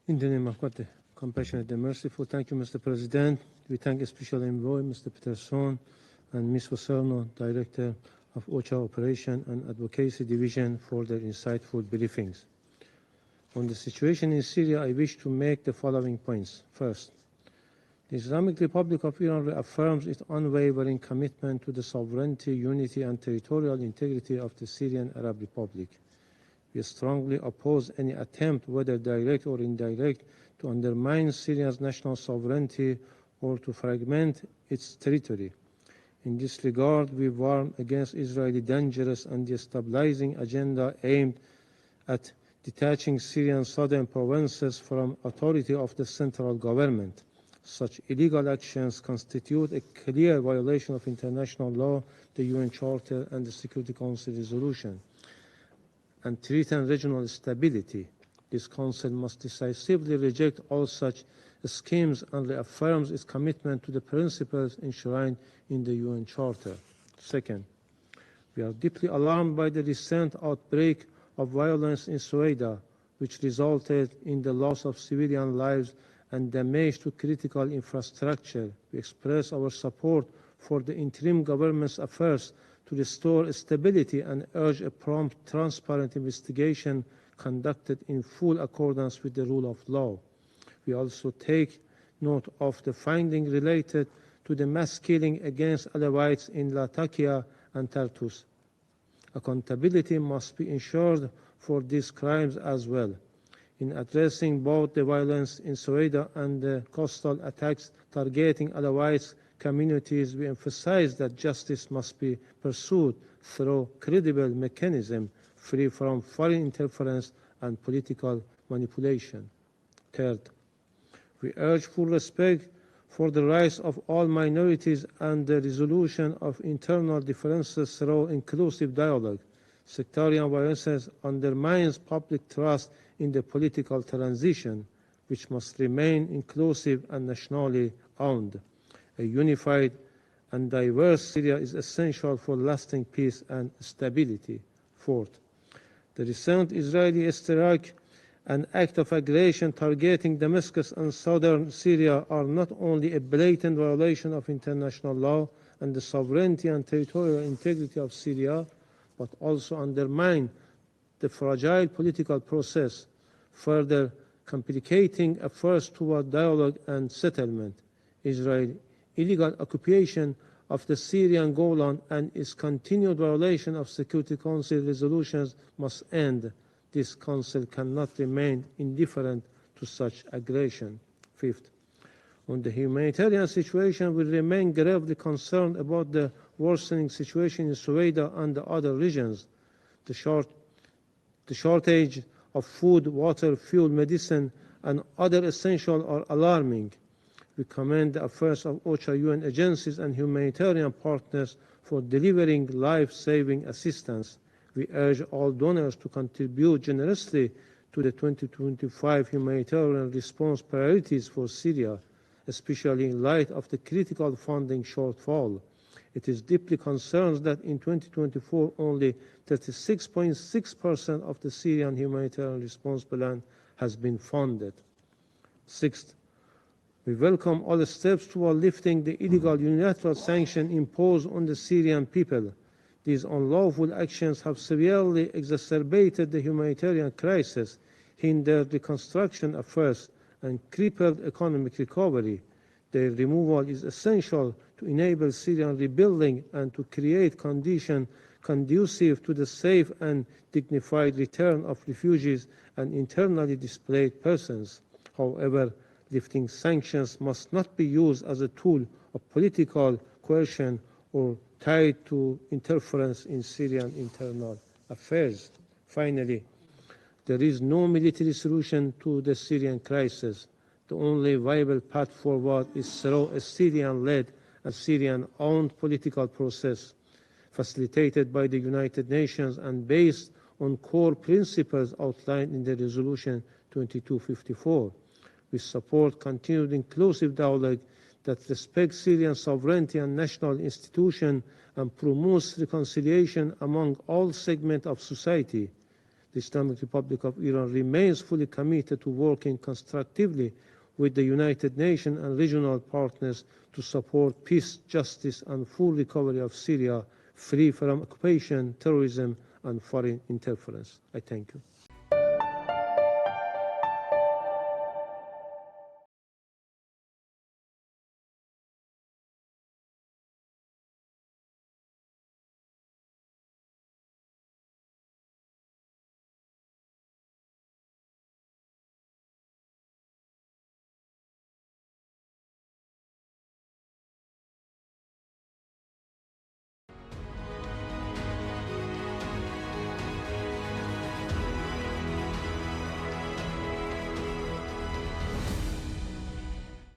In the name of God, the compassionate and merciful, thank you, Mr. President. We thank a special envoy, Mr. Peterson, and Ms. Vaserno, Director of OCHA Operation and Advocacy Division, for their insightful briefings. On the situation in Syria, I wish to make the following points. First, the Islamic Republic of Iran reaffirms its unwavering commitment to the sovereignty, unity, and territorial integrity of the Syrian Arab Republic. We strongly oppose any attempt, whether direct or indirect, to undermine Syria's national sovereignty or to fragment its territory. In this regard, we warn against Israeli dangerous and destabilizing agenda aimed at detaching Syrian southern provinces from authority of the central government. Such illegal actions constitute a clear violation of international law, the UN Charter, and the Security Council resolution, and threaten regional stability. This Council must decisively reject all such schemes and reaffirms its commitment to the principles enshrined in the UN Charter. Second, we are deeply alarmed by the recent outbreak of violence in Sweida, which resulted in the loss of civilian lives and damage to critical infrastructure. We express our support for the interim government's efforts to restore stability and urge a prompt, transparent investigation conducted in full accordance with the rule of law. We also take note of the finding related to the mass killing against Alawites in Latakia and Tartus. Accountability must be ensured for these crimes as well. In addressing both the violence in Sweida and the coastal attacks targeting Alawites communities, we emphasize that justice must be pursued through credible mechanisms free from foreign interference and political manipulation. Third, we urge full respect for the rights of all minorities and the resolution of internal differences through inclusive dialogue. Sectarian violence undermines public trust in the political transition, which must remain inclusive and nationally owned. A unified and diverse Syria is essential for lasting peace and stability. Fourth, the recent Israeli airstrike, an act of aggression targeting Damascus and southern Syria, are not only a blatant violation of international law and the sovereignty and territorial integrity of Syria, but also undermine the fragile political process, further complicating efforts toward dialogue and settlement. Israel's illegal occupation of the Syrian Golan and its continued violation of Security Council resolutions must end. This Council cannot remain indifferent to such aggression. Fifth, on the humanitarian situation, we remain gravely concerned about the worsening situation in Sweida and the other regions. The shortage of food, water, fuel, medicine, and other essentials are alarming. We commend the efforts of OCHA, UN agencies, and humanitarian partners for delivering life-saving assistance. We urge all donors to contribute generously to the 2025 humanitarian response priorities for Syria, especially in light of the critical funding shortfall. It is deeply concerning that in 2024, only 36.6% of the Syrian humanitarian response plan has been funded. Sixth, we welcome all the steps toward lifting the illegal unilateral sanctions imposed on the Syrian people. These unlawful actions have severely exacerbated the humanitarian crisis, hindered reconstruction efforts, and crippled economic recovery. Their removal is essential to enable Syrian rebuilding and to create conditions conducive to the safe and dignified return of refugees and internally displaced persons. However, lifting sanctions must not be used as a tool of political coercion or tied to interference in Syrian internal affairs. Finally, there is no military solution to the Syrian crisis. The only viable path forward is through a Syrian-led and Syrian-owned political process, facilitated by the United Nations and based on core principles outlined in the Resolution 2254. We support continued inclusive dialogue that respects Syrian sovereignty and national institutions and promotes reconciliation among all segments of society. the Islamic Republic of Iran remains fully committed to working constructively with the United Nations and regional partners to support peace, justice, and full recovery of Syria, free from occupation, terrorism, and foreign interference. I thank you.